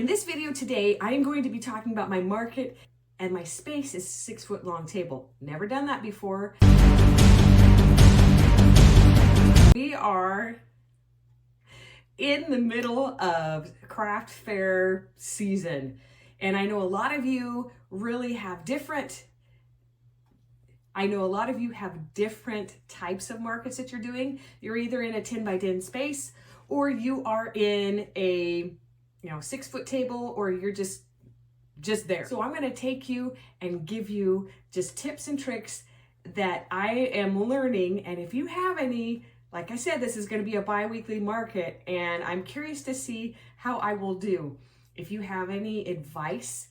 In this video today, I am going to be talking about my market, and my space is 6-foot long table. Never done that before. We are in the middle of craft fair season, and I know a lot of you really have different types of markets that you're doing. You're either in a 10 by 10 space, or you are in a 6-foot table, or you're just there. So I'm going to take you and give you just tips and tricks that I am learning. And if you have any, like I said, this is going to be a bi-weekly market, and I'm curious to see how I will do. If you have any advice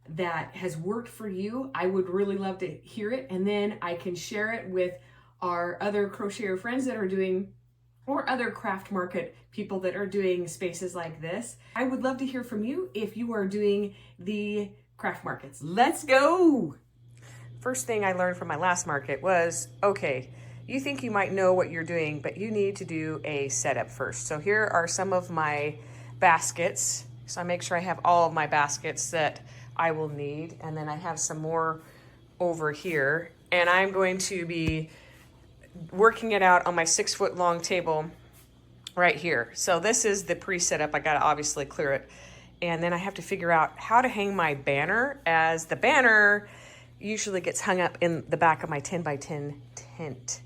that has worked for you, I would really love to hear it, and then I can share it with our other crocheter friends that are doing, or other craft market people that are doing spaces like this. I would love to hear from you if you are doing the craft markets. Let's go! First thing I learned from my last market was, okay, you think you might know what you're doing, but you need to do a setup first. So here are some of my baskets. So I make sure I have all of my baskets that I will need. And then I have some more over here. And I'm going to be working it out on my 6-foot long table right here. So this is the pre-setup. I gotta obviously clear it. And then I have to figure out how to hang my banner, as the banner usually gets hung up in the back of my 10 by 10 tent.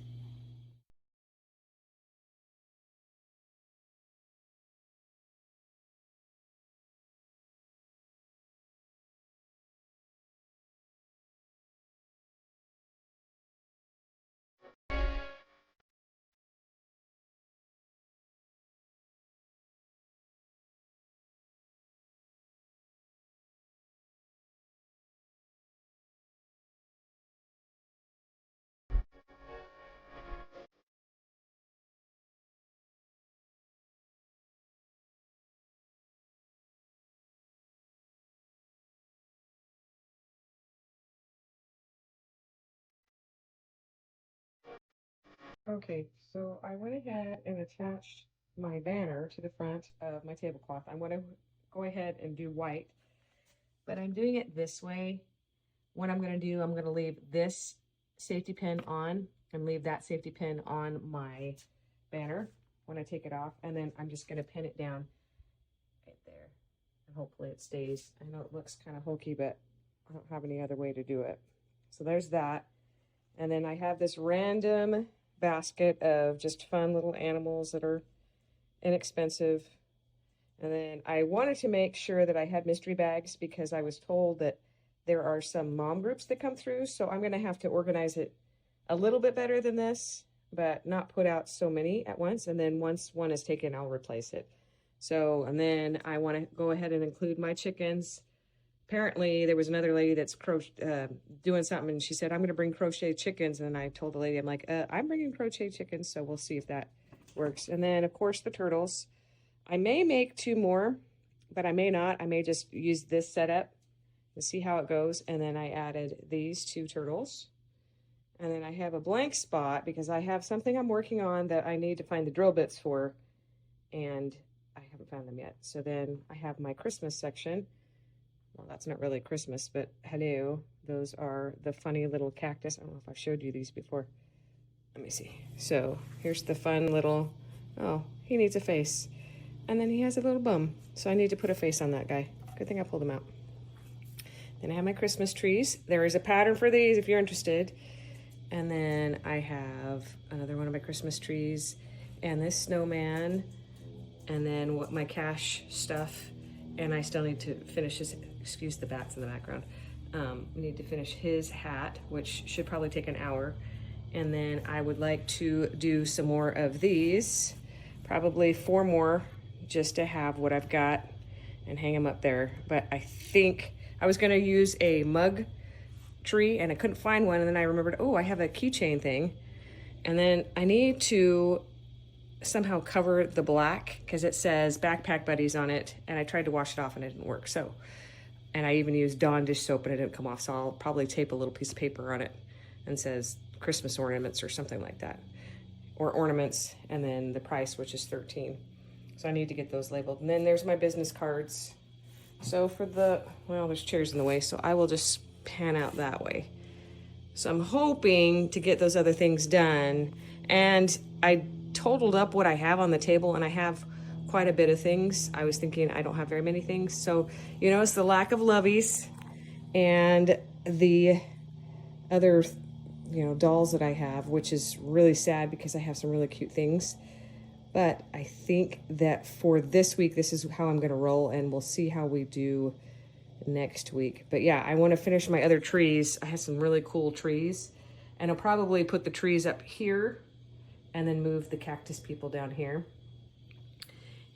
Okay, so I went ahead and attached my banner to the front of my tablecloth. I'm going to go ahead and do white, but I'm doing it this way. What I'm going to do, I'm going to leave this safety pin on and leave that safety pin on my banner when I take it off, and then I'm just going to pin it down right there, and hopefully it stays. I know it looks kind of hokey, but I don't have any other way to do it. So there's that. And then I have this random basket of just fun little animals that are inexpensive. And then I wanted to make sure that I had mystery bags, because I was told that there are some mom groups that come through. So I'm going to have to organize it a little bit better than this, but not put out so many at once. And then once one is taken, I'll replace it. So, and then I want to go ahead and include my chickens. Apparently there was another lady that's doing something, and she said, I'm going to bring crochet chickens. And I told the lady, I'm like, I'm bringing crochet chickens. So we'll see if that works. And then of course the turtles. I may make 2 more, but I may not. I may just use this setup and see how it goes. And then I added these 2 turtles. And then I have a blank spot because I have something I'm working on that I need to find the drill bits for, and I haven't found them yet. So then I have my Christmas section. Well, that's not really Christmas, but hello, those are the funny little cactus. I don't know if I've showed you these before. Let me see. So here's the fun little, oh, he needs a face. And then he has a little bum. So I need to put a face on that guy. Good thing I pulled him out. Then I have my Christmas trees. There is a pattern for these if you're interested. And then I have another one of my Christmas trees, and this snowman, and then what my cash stuff. And I still need to finish his, excuse the bats in the background. Need to finish his hat, which should probably take an hour. And then I would like to do some more of these, probably 4 more, just to have what I've got and hang them up there. But I think I was gonna use a mug tree and I couldn't find one. And then I remembered, oh, I have a keychain thing. And then I need to somehow cover the black, because it says Backpack Buddies on it, and I tried to wash it off and it didn't work. So, and I even used Dawn dish soap and it didn't come off, so I'll probably tape a little piece of paper on it and says Christmas ornaments or something like that, or ornaments, and then the price, which is $13. So I need to get those labeled. And then there's my business cards So for the, well, there's chairs in the way, so I will just pan out that way. So I'm hoping to get those other things done. And I totaled up what I have on the table, and I have quite a bit of things. I was thinking I don't have very many things. So you notice the lack of loveys and the other, dolls that I have, which is really sad because I have some really cute things. But I think that for this week, this is how I'm going to roll, and we'll see how we do next week. But yeah, I want to finish my other trees. I have some really cool trees, and I'll probably put the trees up here and then move the cactus people down here.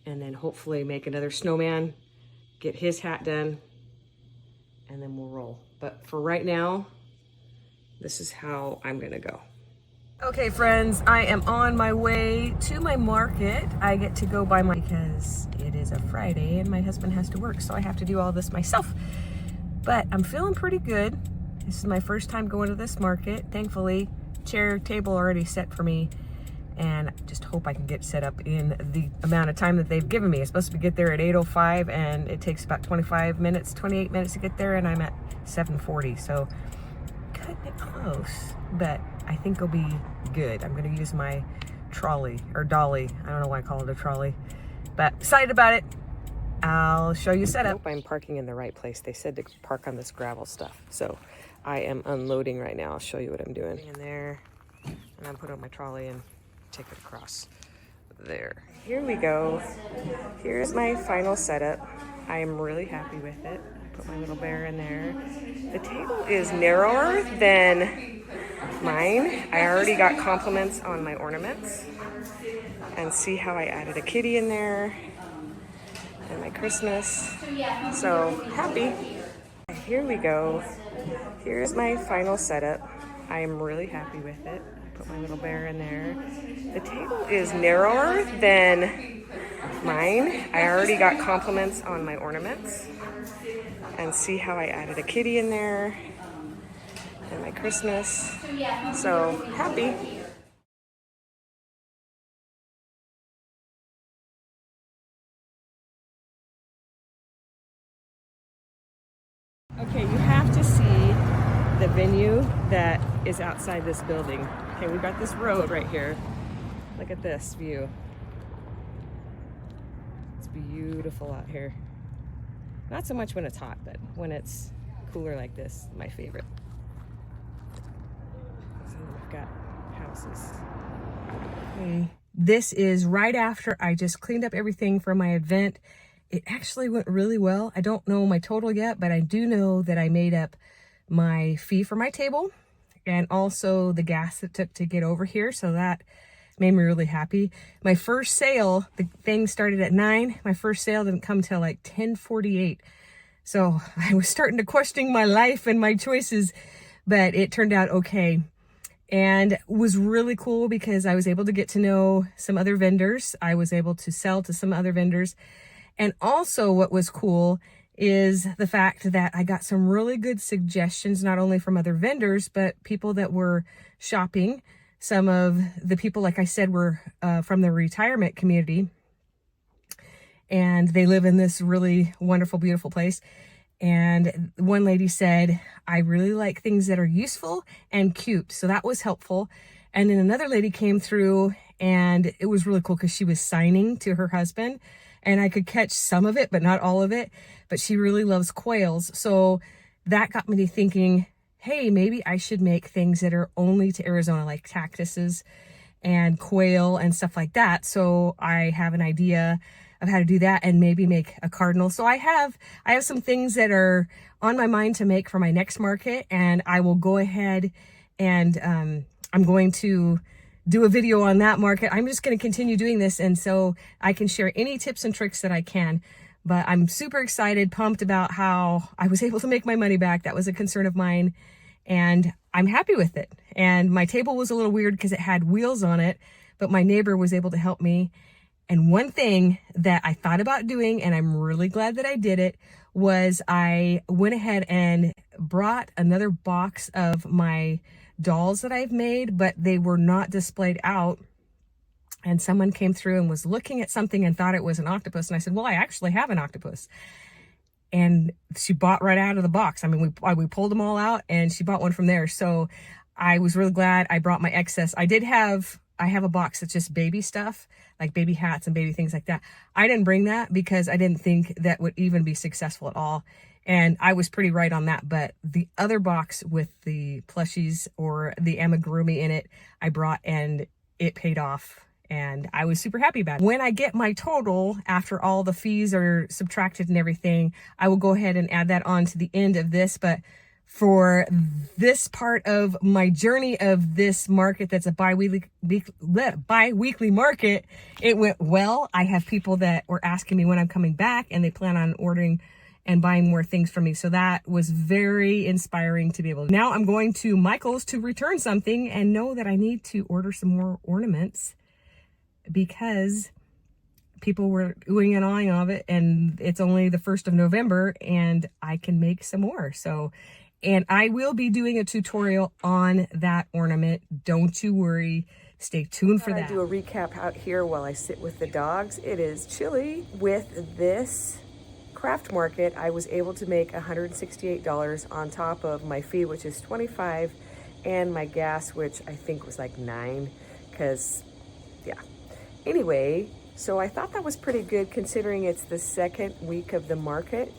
And then hopefully make another snowman, get his hat done, and then we'll roll. But for right now, this is how I'm going to go. Okay, friends, I am on my way to my market. I get to go buy my, because it is a Friday and my husband has to work, so I have to do all this myself. But I'm feeling pretty good. This is my first time going to this market. Thankfully, chair, table already set for me, and I just hope I can get set up in the amount of time that they've given me. It's supposed to get there at 8:05, and it takes about 28 minutes to get there, and I'm at 7:40, so cutting it close, but I think it'll be good. I'm gonna use my trolley, or dolly. I don't know why I call it a trolley, but excited about it. I'll show you setup. I hope I'm parking in the right place. They said to park on this gravel stuff, so I am unloading right now. I'll show you what I'm doing. In there, and I'm putting on my trolley and take it across there. Here we go. Here's my final setup. I am really happy with it. Put my little bear in there. The table is narrower than mine. I already got compliments on my ornaments. And see how I added a kitty in there and my Christmas. So happy. Here we go. Here's my final setup. I am really happy with it. Put my little bear in there. The table is narrower than mine. I already got compliments on my ornaments. And see how I added a kitty in there and my Christmas. So happy. Okay, you have to see the venue that is outside this building. Okay, we've got this road right here. Look at this view. It's beautiful out here. Not so much when it's hot, but when it's cooler like this, my favorite. So we've got houses. Okay. This is right after I just cleaned up everything for my event. It actually went really well. I don't know my total yet, but I do know that I made up my fee for my table and also the gas it took to get over here. So that made me really happy. My first sale, the thing started at 9. My first sale didn't come till like 10:48. So I was starting to question my life and my choices, but it turned out okay. And it was really cool because I was able to get to know some other vendors. I was able to sell to some other vendors. And also what was cool is the fact that I got some really good suggestions, not only from other vendors, but people that were shopping. Some of the people, like I said, were from the retirement community, and they live in this really wonderful, beautiful place. And one lady said, I really like things that are useful and cute. So that was helpful. And then another lady came through, and it was really cool because she was signing to her husband, and I could catch some of it, but not all of it. But she really loves quails. So that got me to thinking, hey, maybe I should make things that are only to Arizona, like cactuses and quail and stuff like that. So I have an idea of how to do that and maybe make a cardinal. So I have some things that are on my mind to make for my next market, and I will go ahead and I'm going to do a video on that market. I'm just going to continue doing this, and so I can share any tips and tricks that I can. But I'm super excited, pumped about how I was able to make my money back. That was a concern of mine, and I'm happy with it. And my table was a little weird because it had wheels on it, but my neighbor was able to help me. And one thing that I thought about doing, and I'm really glad that I did it, was I went ahead and brought another box of my dolls that I've made, but they were not displayed out. And someone came through and was looking at something and thought it was an octopus. And I said, well, I actually have an octopus. And she bought right out of the box. I mean, we pulled them all out and she bought one from there. So I was really glad I brought my excess. I have a box that's just baby stuff, like baby hats and baby things like that. I didn't bring that because I didn't think that would even be successful at all. And I was pretty right on that. But the other box with the plushies or the amigurumi in it, I brought, and it paid off. And I was super happy about it. When I get my total, after all the fees are subtracted and everything, I will go ahead and add that on to the end of this. But for this part of my journey of this market that's a bi-weekly market, it went well. I have people that were asking me when I'm coming back, and they plan on ordering and buying more things from me. So that was very inspiring to be able to. Now I'm going to Michael's to return something and know that I need to order some more ornaments, because people were oohing and awing of it, and it's only the 1st of November and I can make some more. So, and I will be doing a tutorial on that ornament. Don't you worry. Stay tuned for that. I do a recap out here while I sit with the dogs. It is chilly. With this craft market, I was able to make $168 on top of my fee, which is $25, and my gas, which I think was like $9, because yeah. Anyway, so I thought that was pretty good considering it's the second week of the market.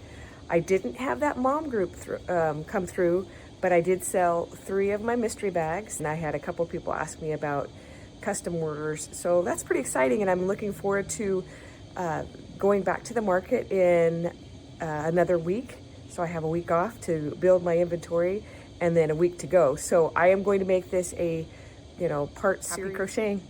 I didn't have that mom group come through, but I did sell 3 of my mystery bags, and I had a couple people ask me about custom orders. So that's pretty exciting, and I'm looking forward to going back to the market in another week. So I have a week off to build my inventory and then a week to go. So I am going to make this a, part series. Happy crocheting.